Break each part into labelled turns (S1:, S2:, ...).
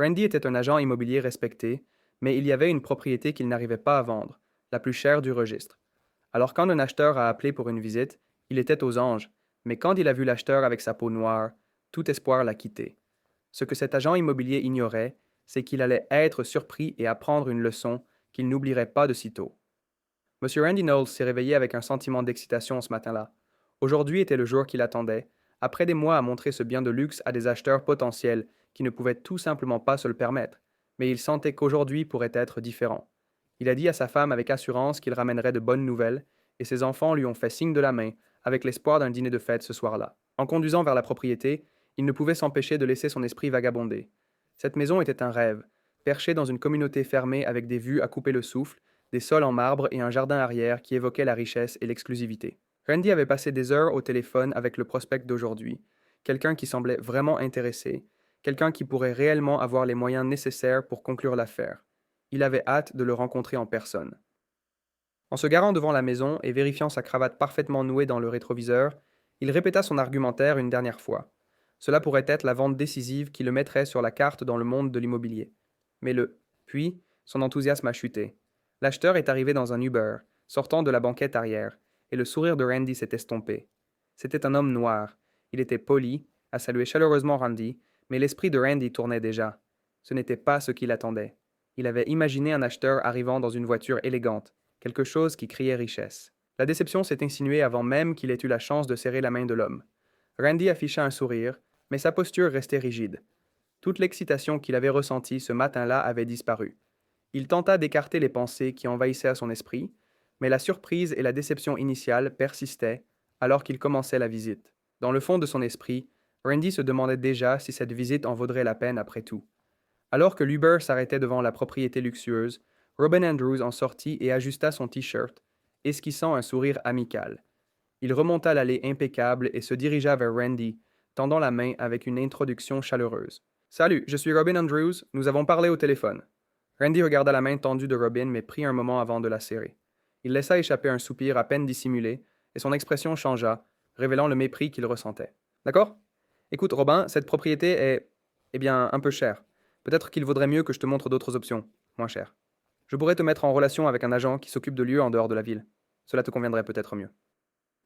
S1: Randy était un agent immobilier respecté, mais il y avait une propriété qu'il n'arrivait pas à vendre, la plus chère du registre. Alors quand un acheteur a appelé pour une visite, il était aux anges, mais quand il a vu l'acheteur avec sa peau noire, tout espoir l'a quitté. Ce que cet agent immobilier ignorait, c'est qu'il allait être surpris et apprendre une leçon qu'il n'oublierait pas de sitôt. Monsieur Randy Knowles s'est réveillé avec un sentiment d'excitation ce matin-là. Aujourd'hui était le jour qu'il attendait, après des mois à montrer ce bien de luxe à des acheteurs potentiels qui ne pouvaient tout simplement pas se le permettre, mais il sentait qu'aujourd'hui pourrait être différent. Il a dit à sa femme avec assurance qu'il ramènerait de bonnes nouvelles, et ses enfants lui ont fait signe de la main, avec l'espoir d'un dîner de fête ce soir-là. En conduisant vers la propriété, il ne pouvait s'empêcher de laisser son esprit vagabonder. Cette maison était un rêve, perchée dans une communauté fermée avec des vues à couper le souffle, des sols en marbre et un jardin arrière qui évoquait la richesse et l'exclusivité. Randy avait passé des heures au téléphone avec le prospect d'aujourd'hui, quelqu'un qui semblait vraiment intéressé, quelqu'un qui pourrait réellement avoir les moyens nécessaires pour conclure l'affaire. Il avait hâte de le rencontrer en personne. En se garant devant la maison et vérifiant sa cravate parfaitement nouée dans le rétroviseur, il répéta son argumentaire une dernière fois. Cela pourrait être la vente décisive qui le mettrait sur la carte dans le monde de l'immobilier. Mais puis, son enthousiasme a chuté. L'acheteur est arrivé dans un Uber, sortant de la banquette arrière, et le sourire de Randy s'est estompé. C'était un homme noir. Il était poli, a salué chaleureusement Randy, mais l'esprit de Randy tournait déjà. Ce n'était pas ce qu'il attendait. Il avait imaginé un acheteur arrivant dans une voiture élégante, quelque chose qui criait richesse. La déception s'est insinuée avant même qu'il ait eu la chance de serrer la main de l'homme. Randy afficha un sourire, mais sa posture restait rigide. Toute l'excitation qu'il avait ressentie ce matin-là avait disparu. Il tenta d'écarter les pensées qui envahissaient son esprit, mais la surprise et la déception initiale persistaient alors qu'il commençait la visite. Dans le fond de son esprit, Randy se demandait déjà si cette visite en vaudrait la peine après tout. Alors que l'Uber s'arrêtait devant la propriété luxueuse, Robin Andrews en sortit et ajusta son t-shirt, esquissant un sourire amical. Il remonta l'allée impeccable et se dirigea vers Randy, tendant la main avec une introduction chaleureuse. Salut, je suis Robin Andrews, nous avons parlé au téléphone. Randy regarda la main tendue de Robin, mais prit un moment avant de la serrer. Il laissa échapper un soupir à peine dissimulé, et son expression changea, révélant le mépris qu'il ressentait. D'accord? Écoute, Robin, cette propriété est, un peu chère. Peut-être qu'il vaudrait mieux que je te montre d'autres options, moins chères. Je pourrais te mettre en relation avec un agent qui s'occupe de lieux en dehors de la ville. Cela te conviendrait peut-être mieux.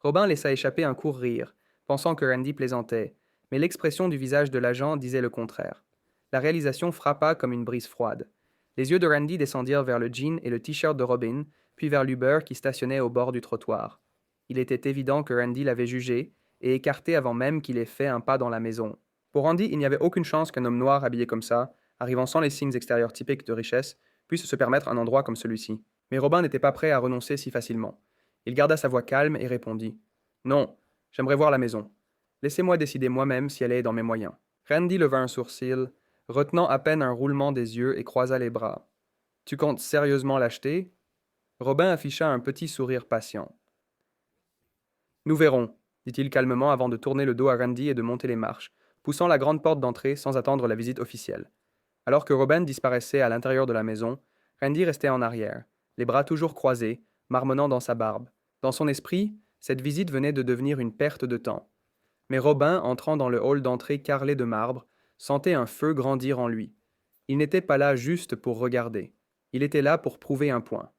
S1: Robin laissa échapper un court rire, pensant que Randy plaisantait, mais l'expression du visage de l'agent disait le contraire. La réalisation frappa comme une brise froide. Les yeux de Randy descendirent vers le jean et le t-shirt de Robin, puis vers l'Uber qui stationnait au bord du trottoir. Il était évident que Randy l'avait jugé et écarté avant même qu'il ait fait un pas dans la maison. Pour Randy, il n'y avait aucune chance qu'un homme noir habillé comme ça, arrivant sans les signes extérieurs typiques de richesse, puisse se permettre un endroit comme celui-ci. Mais Robin n'était pas prêt à renoncer si facilement. Il garda sa voix calme et répondit. Non, j'aimerais voir la maison. Laissez-moi décider moi-même si elle est dans mes moyens. Randy leva un sourcil, retenant à peine un roulement des yeux et croisa les bras. Tu comptes sérieusement l'acheter? Robin afficha un petit sourire patient. Nous verrons, dit-il calmement avant de tourner le dos à Randy et de monter les marches, poussant la grande porte d'entrée sans attendre la visite officielle. Alors que Robin disparaissait à l'intérieur de la maison, Randy restait en arrière, les bras toujours croisés, marmonnant dans sa barbe. Dans son esprit, cette visite venait de devenir une perte de temps. Mais Robin, entrant dans le hall d'entrée carrelé de marbre, sentait un feu grandir en lui. Il n'était pas là juste pour regarder. Il était là pour prouver un point.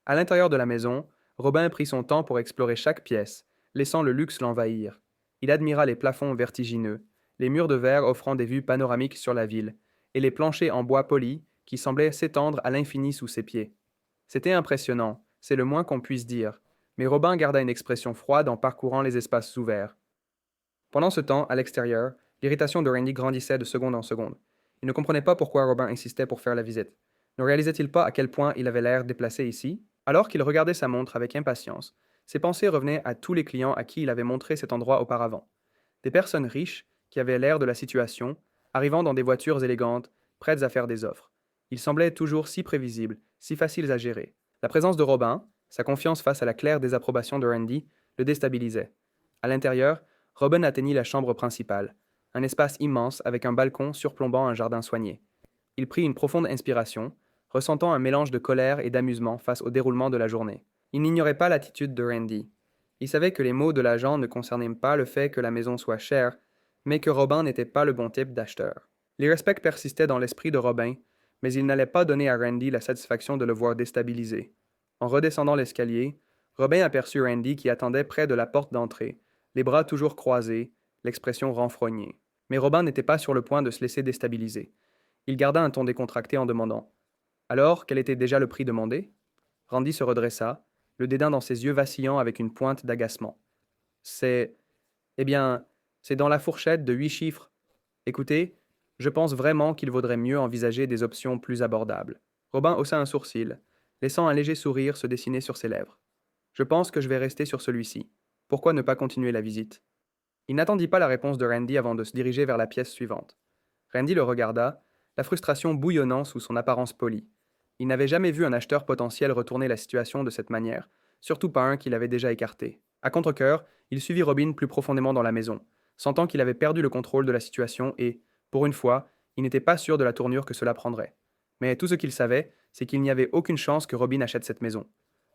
S1: À l'intérieur de la maison, Robin prit son temps pour explorer chaque pièce, laissant le luxe l'envahir. Il admira les plafonds vertigineux, les murs de verre offrant des vues panoramiques sur la ville, et les planchers en bois poli qui semblaient s'étendre à l'infini sous ses pieds. C'était impressionnant, c'est le moins qu'on puisse dire, mais Robin garda une expression froide en parcourant les espaces ouverts. Pendant ce temps, à l'extérieur, l'irritation de Randy grandissait de seconde en seconde. Il ne comprenait pas pourquoi Robin insistait pour faire la visite. Ne réalisait-il pas à quel point il avait l'air déplacé ici? Alors qu'il regardait sa montre avec impatience, ses pensées revenaient à tous les clients à qui il avait montré cet endroit auparavant. Des personnes riches, qui avaient l'air de la situation, arrivant dans des voitures élégantes, prêtes à faire des offres. Ils semblaient toujours si prévisibles, si faciles à gérer. La présence de Robin, sa confiance face à la claire désapprobation de Randy, le déstabilisait. À l'intérieur, Robin atteignit la chambre principale, un espace immense avec un balcon surplombant un jardin soigné. Il prit une profonde inspiration, ressentant un mélange de colère et d'amusement face au déroulement de la journée. Il n'ignorait pas l'attitude de Randy. Il savait que les mots de l'agent ne concernaient pas le fait que la maison soit chère, mais que Robin n'était pas le bon type d'acheteur. Les respects persistaient dans l'esprit de Robin, mais il n'allait pas donner à Randy la satisfaction de le voir déstabilisé. En redescendant l'escalier, Robin aperçut Randy qui attendait près de la porte d'entrée, les bras toujours croisés, l'expression renfrognée. Mais Robin n'était pas sur le point de se laisser déstabiliser. Il garda un ton décontracté en demandant: Alors, quel était déjà le prix demandé? Randy se redressa, le dédain dans ses yeux vacillant avec une pointe d'agacement. C'est. Eh bien, c'est dans la fourchette de 8 chiffres. Écoutez, je pense vraiment qu'il vaudrait mieux envisager des options plus abordables. Robin haussa un sourcil, laissant un léger sourire se dessiner sur ses lèvres. Je pense que je vais rester sur celui-ci. Pourquoi ne pas continuer la visite? Il n'attendit pas la réponse de Randy avant de se diriger vers la pièce suivante. Randy le regarda, la frustration bouillonnant sous son apparence polie. Il n'avait jamais vu un acheteur potentiel retourner la situation de cette manière, surtout pas un qu'il avait déjà écarté. À contre-cœur, il suivit Robin plus profondément dans la maison, sentant qu'il avait perdu le contrôle de la situation et, pour une fois, il n'était pas sûr de la tournure que cela prendrait. Mais tout ce qu'il savait, c'est qu'il n'y avait aucune chance que Robin achète cette maison.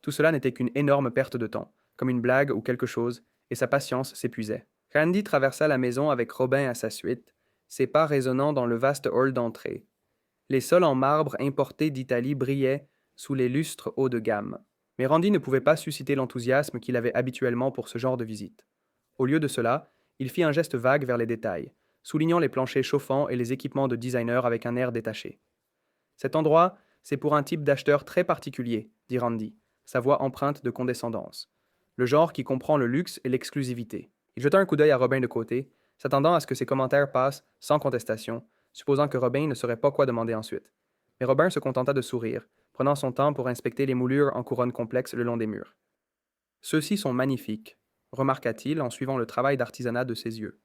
S1: Tout cela n'était qu'une énorme perte de temps, comme une blague ou quelque chose, et sa patience s'épuisait. Randy traversa la maison avec Robin à sa suite, ses pas résonnant dans le vaste hall d'entrée. Les sols en marbre importés d'Italie brillaient sous les lustres haut de gamme. Mais Randy ne pouvait pas susciter l'enthousiasme qu'il avait habituellement pour ce genre de visite. Au lieu de cela, il fit un geste vague vers les détails, soulignant les planchers chauffants et les équipements de designer avec un air détaché. Cet endroit, c'est pour un type d'acheteur très particulier, dit Randy, sa voix empreinte de condescendance. Le genre qui comprend le luxe et l'exclusivité. Il jeta un coup d'œil à Robin de côté, s'attendant à ce que ses commentaires passent sans contestation, supposant que Robin ne saurait pas quoi demander ensuite. Mais Robin se contenta de sourire, prenant son temps pour inspecter les moulures en couronne complexe le long des murs. Ceux-ci sont magnifiques, remarqua-t-il en suivant le travail d'artisanat de ses yeux.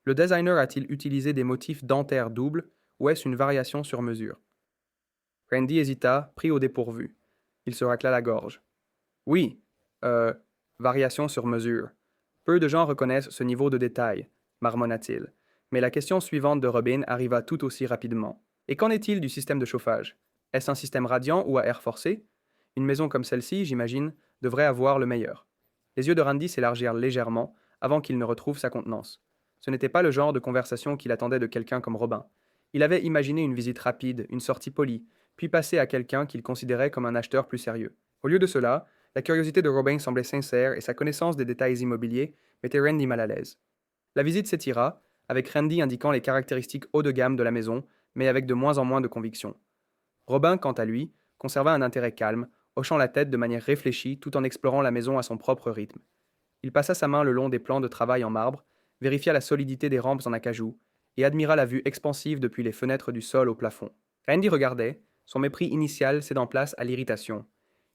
S1: Le designer a-t-il utilisé des motifs dentaires doubles ou est-ce une variation sur mesure? Randy hésita, pris au dépourvu. Il se racla la gorge. Oui, euh, variation sur mesure. Peu de gens reconnaissent ce niveau de détail, marmonna-t-il. Mais la question suivante de Robin arriva tout aussi rapidement. Et qu'en est-il du système de chauffage? Est-ce un système radiant ou à air forcé? Une maison comme celle-ci, j'imagine, devrait avoir le meilleur. Les yeux de Randy s'élargirent légèrement avant qu'il ne retrouve sa contenance. Ce n'était pas le genre de conversation qu'il attendait de quelqu'un comme Robin. Il avait imaginé une visite rapide, une sortie polie, puis passer à quelqu'un qu'il considérait comme un acheteur plus sérieux. Au lieu de cela, la curiosité de Robin semblait sincère et sa connaissance des détails immobiliers mettait Randy mal à l'aise. La visite s'étira, avec Randy indiquant les caractéristiques haut de gamme de la maison, mais avec de moins en moins de conviction. Robin, quant à lui, conserva un intérêt calme, hochant la tête de manière réfléchie tout en explorant la maison à son propre rythme. Il passa sa main le long des plans de travail en marbre, vérifia la solidité des rampes en acajou et admira la vue expansive depuis les fenêtres du sol au plafond. Randy regardait, son mépris initial cédant place à l'irritation.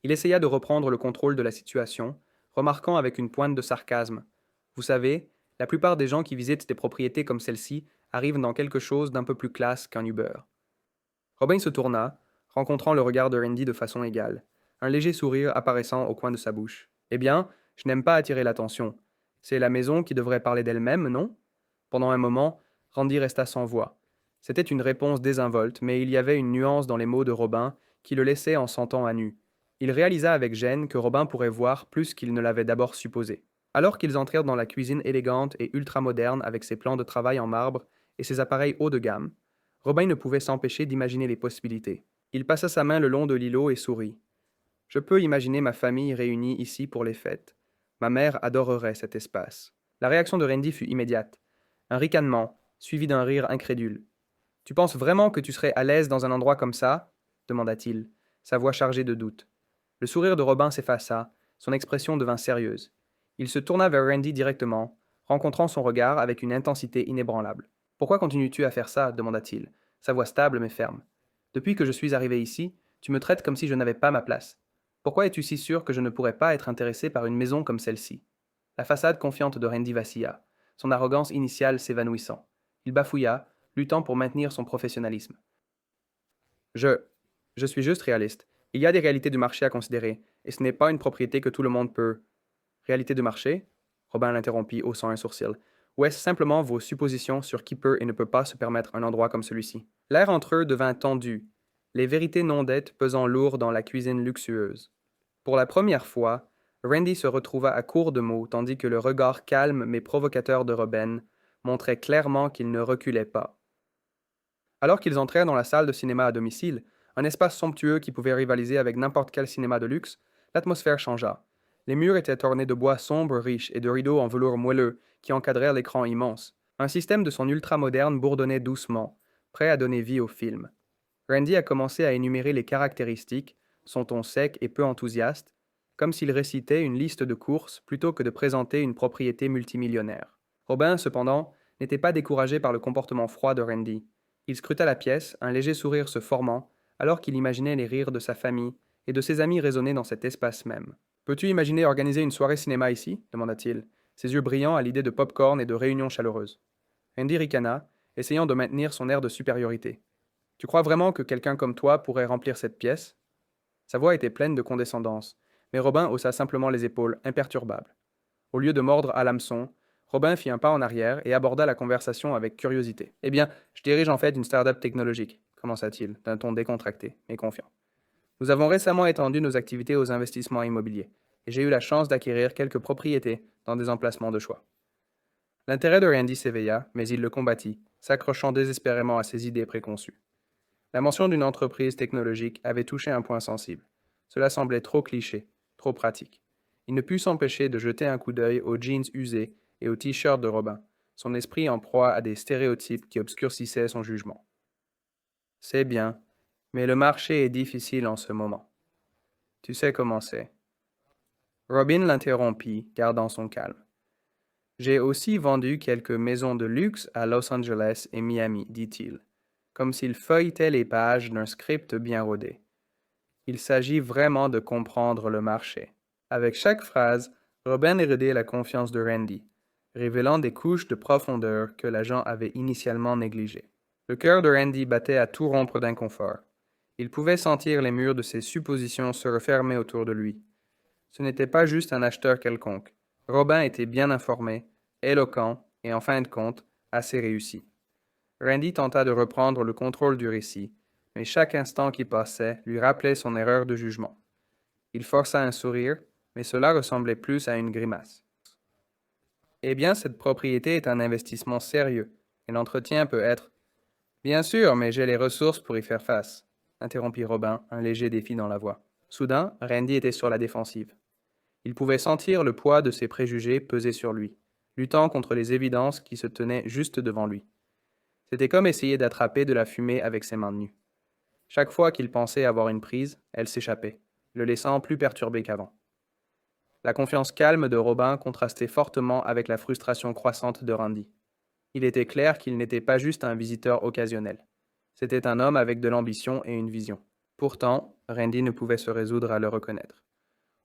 S1: Il essaya de reprendre le contrôle de la situation, remarquant avec une pointe de sarcasme: Vous savez, la plupart des gens qui visitent des propriétés comme celle-ci arrivent dans quelque chose d'un peu plus classe qu'un Uber. Robin se tourna, rencontrant le regard de Randy de façon égale, un léger sourire apparaissant au coin de sa bouche. Eh bien, je n'aime pas attirer l'attention. C'est la maison qui devrait parler d'elle-même, non? Pendant un moment, Randy resta sans voix. C'était une réponse désinvolte, mais il y avait une nuance dans les mots de Robin qui le laissait en sentant à nu. Il réalisa avec gêne que Robin pourrait voir plus qu'il ne l'avait d'abord supposé. Alors qu'ils entrèrent dans la cuisine élégante et ultramoderne avec ses plans de travail en marbre et ses appareils haut de gamme, Robin ne pouvait s'empêcher d'imaginer les possibilités. Il passa sa main le long de l'îlot et sourit. Je peux imaginer ma famille réunie ici pour les fêtes. Ma mère adorerait cet espace. La réaction de Randy fut immédiate. Un ricanement, suivi d'un rire incrédule. Tu penses vraiment que tu serais à l'aise dans un endroit comme ça? Demanda-t-il, sa voix chargée de doute. Le sourire de Robin s'effaça, son expression devint sérieuse. Il se tourna vers Randy directement, rencontrant son regard avec une intensité inébranlable. Pourquoi continues-tu à faire ça? Demanda-t-il, sa voix stable mais ferme. Depuis que je suis arrivé ici, tu me traites comme si je n'avais pas ma place. Pourquoi es-tu si sûr que je ne pourrais pas être intéressé par une maison comme celle-ci? La façade confiante de Randy vacilla, son arrogance initiale s'évanouissant. Il bafouilla, luttant pour maintenir son professionnalisme. Je. Je suis juste réaliste. Il y a des réalités du marché à considérer, et ce n'est pas une propriété que tout le monde peut. Réalité de marché? Robin l'interrompit, haussant un sourcil. Ou est-ce simplement vos suppositions sur qui peut et ne peut pas se permettre un endroit comme celui-ci? L'air entre eux devint tendu, les vérités non dites pesant lourd dans la cuisine luxueuse. Pour la première fois, Randy se retrouva à court de mots tandis que le regard calme mais provocateur de Robin montrait clairement qu'il ne reculait pas. Alors qu'ils entrèrent dans la salle de cinéma à domicile, un espace somptueux qui pouvait rivaliser avec n'importe quel cinéma de luxe, l'atmosphère changea. Les murs étaient ornés de bois sombres riches et de rideaux en velours moelleux qui encadrèrent l'écran immense. Un système de son ultramoderne bourdonnait doucement, prêt à donner vie au film. Randy a commencé à énumérer les caractéristiques, son ton sec et peu enthousiaste, comme s'il récitait une liste de courses plutôt que de présenter une propriété multimillionnaire. Robin, cependant, n'était pas découragé par le comportement froid de Randy. Il scruta la pièce, un léger sourire se formant, alors qu'il imaginait les rires de sa famille et de ses amis résonner dans cet espace même. Peux-tu imaginer organiser une soirée cinéma ici demanda-t-il, ses yeux brillants à l'idée de pop-corn et de réunions chaleureuses. Randy ricana, essayant de maintenir son air de supériorité. Tu crois vraiment que quelqu'un comme toi pourrait remplir cette pièce? Sa voix était pleine de condescendance, mais Robin haussa simplement les épaules, imperturbable. Au lieu de mordre à l'hameçon, Robin fit un pas en arrière et aborda la conversation avec curiosité. Eh bien, je dirige en fait une start-up technologique, commença-t-il, d'un ton décontracté, mais confiant. Nous avons récemment étendu nos activités aux investissements immobiliers, et j'ai eu la chance d'acquérir quelques propriétés dans des emplacements de choix. L'intérêt de Randy s'éveilla, mais il le combattit, s'accrochant désespérément à ses idées préconçues. La mention d'une entreprise technologique avait touché un point sensible. Cela semblait trop cliché, trop pratique. Il ne put s'empêcher de jeter un coup d'œil aux jeans usés et aux t-shirts de Robin, son esprit en proie à des stéréotypes qui obscurcissaient son jugement. C'est bien, mais le marché est difficile en ce moment. Tu sais comment c'est. Robin l'interrompit, gardant son calme. J'ai aussi vendu quelques maisons de luxe à Los Angeles et Miami, dit-il, comme s'il feuilletait les pages d'un script bien rodé. Il s'agit vraiment de comprendre le marché. Avec chaque phrase, Robin érodait la confiance de Randy, révélant des couches de profondeur que l'agent avait initialement négligées. Le cœur de Randy battait à tout rompre d'inconfort. Il pouvait sentir les murs de ses suppositions se refermer autour de lui. Ce n'était pas juste un acheteur quelconque. Robin était bien informé, éloquent et, en fin de compte, assez réussi. Randy tenta de reprendre le contrôle du récit, mais chaque instant qui passait lui rappelait son erreur de jugement. Il força un sourire, mais cela ressemblait plus à une grimace. Eh bien, cette propriété est un investissement sérieux, et l'entretien peut être... Bien sûr, mais j'ai les ressources pour y faire face, interrompit Robin, un léger défi dans la voix. Soudain, Randy était sur la défensive. Il pouvait sentir le poids de ses préjugés peser sur lui, luttant contre les évidences qui se tenaient juste devant lui. C'était comme essayer d'attraper de la fumée avec ses mains nues. Chaque fois qu'il pensait avoir une prise, elle s'échappait, le laissant plus perturbé qu'avant. La confiance calme de Robin contrastait fortement avec la frustration croissante de Randy. Il était clair qu'il n'était pas juste un visiteur occasionnel. C'était un homme avec de l'ambition et une vision. Pourtant, Randy ne pouvait se résoudre à le reconnaître.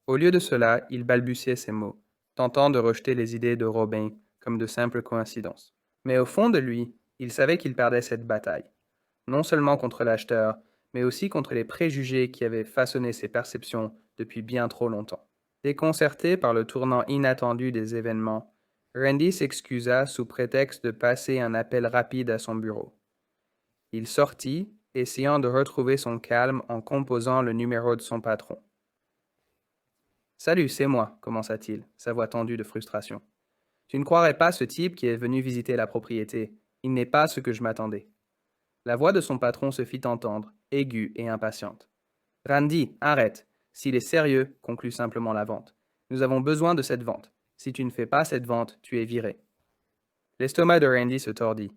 S1: Au lieu de cela, il balbutiait ses mots, tentant de rejeter les idées de Robin comme de simples coïncidences. Mais au fond de lui, il savait qu'il perdait cette bataille, non seulement contre l'acheteur, mais aussi contre les préjugés qui avaient façonné ses perceptions depuis bien trop longtemps. Déconcerté par le tournant inattendu des événements, Randy s'excusa sous prétexte de passer un appel rapide à son bureau. Il sortit, essayant de retrouver son calme en composant le numéro de son patron. Salut, c'est moi, commença-t-il, sa voix tendue de frustration. Tu ne croirais pas ce type qui est venu visiter la propriété. Il n'est pas ce que je m'attendais. La voix de son patron se fit entendre, aiguë et impatiente. Randy, arrête. S'il est sérieux, conclut simplement la vente. Nous avons besoin de cette vente. Si tu ne fais pas cette vente, tu es viré. L'estomac de Randy se tordit.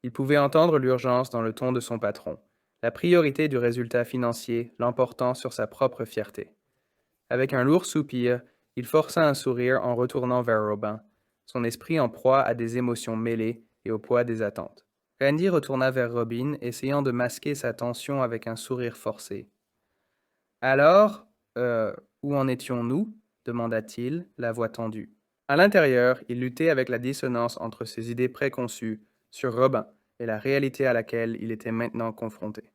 S1: Il pouvait entendre l'urgence dans le ton de son patron, la priorité du résultat financier l'emportant sur sa propre fierté. Avec un lourd soupir, il força un sourire en retournant vers Robin, son esprit en proie à des émotions mêlées et au poids des attentes. Randy retourna vers Robin, essayant de masquer sa tension avec un sourire forcé. Alors, où en étions-nous demanda-t-il, la voix tendue. À l'intérieur, il luttait avec la dissonance entre ses idées préconçues sur Robin et la réalité à laquelle il était maintenant confronté.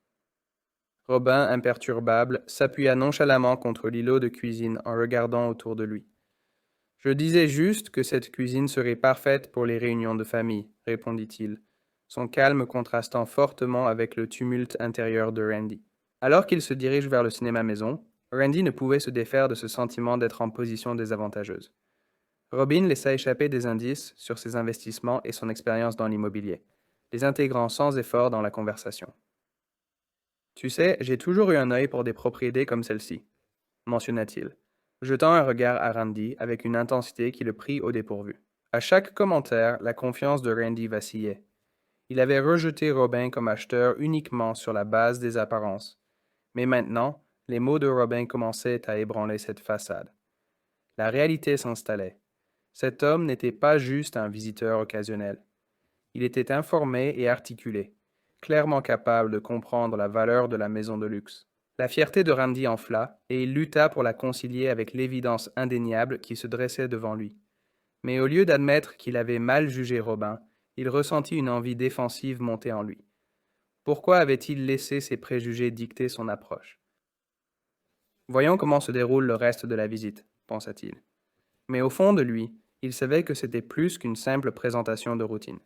S1: Robin, imperturbable, s'appuya nonchalamment contre l'îlot de cuisine en regardant autour de lui. Je disais juste que cette cuisine serait parfaite pour les réunions de famille, répondit-il, son calme contrastant fortement avec le tumulte intérieur de Randy. Alors qu'il se dirige vers le cinéma maison, Randy ne pouvait se défaire de ce sentiment d'être en position désavantageuse. Robin laissa échapper des indices sur ses investissements et son expérience dans l'immobilier. les intégrant sans effort dans la conversation. Tu sais, j'ai toujours eu un œil pour des propriétés comme celle-ci, mentionna-t-il, jetant un regard à Randy avec une intensité qui le prit au dépourvu. À chaque commentaire, la confiance de Randy vacillait. Il avait rejeté Robin comme acheteur uniquement sur la base des apparences. Mais maintenant, les mots de Robin commençaient à ébranler cette façade. La réalité s'installait. Cet homme n'était pas juste un visiteur occasionnel. Il était informé et articulé, clairement capable de comprendre la valeur de la maison de luxe. La fierté de Randy enfla, et il lutta pour la concilier avec l'évidence indéniable qui se dressait devant lui. Mais au lieu d'admettre qu'il avait mal jugé Robin, il ressentit une envie défensive monter en lui. Pourquoi avait-il laissé ses préjugés dicter son approche? Voyons comment se déroule le reste de la visite, pensa-t-il. Mais au fond de lui, il savait que c'était plus qu'une simple présentation de routine.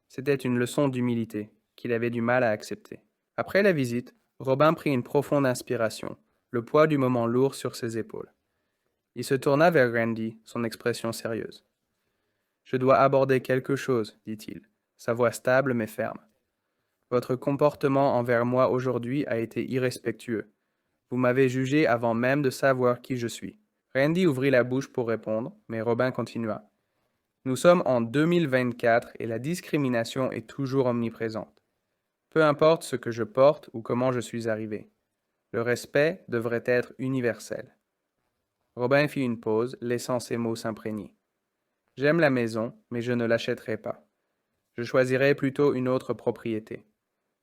S1: C'était une leçon d'humilité qu'il avait du mal à accepter. Après la visite, Robin prit une profonde inspiration, le poids du moment lourd sur ses épaules. Il se tourna vers Randy, son expression sérieuse. « Je dois aborder quelque chose, dit-il, sa voix stable mais ferme. Votre comportement envers moi aujourd'hui a été irrespectueux. Vous m'avez jugé avant même de savoir qui je suis. » Randy ouvrit la bouche pour répondre, mais Robin continua. « Nous sommes en 2024 et la discrimination est toujours omniprésente. Peu importe ce que je porte ou comment je suis arrivé. Le respect devrait être universel. » Robin fit une pause, laissant ses mots s'imprégner. « J'aime la maison, mais je ne l'achèterai pas. Je choisirai plutôt une autre propriété,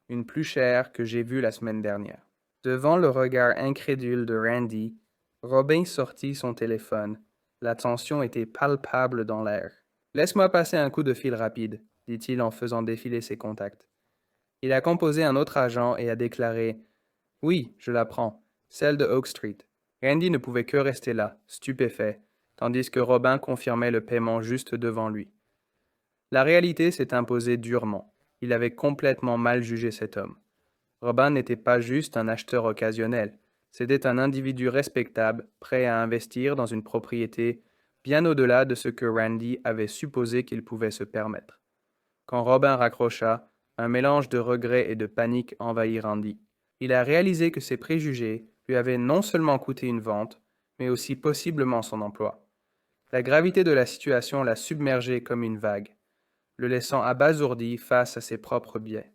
S1: une plus chère que j'ai vue la semaine dernière. » Devant le regard incrédule de Randy, Robin sortit son téléphone. La tension était palpable dans l'air. « Laisse-moi passer un coup de fil rapide, » dit-il en faisant défiler ses contacts. Il a composé un autre agent et a déclaré « Oui, je la prends, celle de Oak Street. » Randy ne pouvait que rester là, stupéfait, tandis que Robin confirmait le paiement juste devant lui. La réalité s'est imposée durement. Il avait complètement mal jugé cet homme. Robin n'était pas juste un acheteur occasionnel. C'était un individu respectable, prêt à investir dans une propriété bien au-delà de ce que Randy avait supposé qu'il pouvait se permettre. Quand Robin raccrocha, un mélange de regret et de panique envahit Randy. Il a réalisé que ses préjugés lui avaient non seulement coûté une vente, mais aussi possiblement son emploi. La gravité de la situation l'a submergé comme une vague, le laissant abasourdi face à ses propres biais.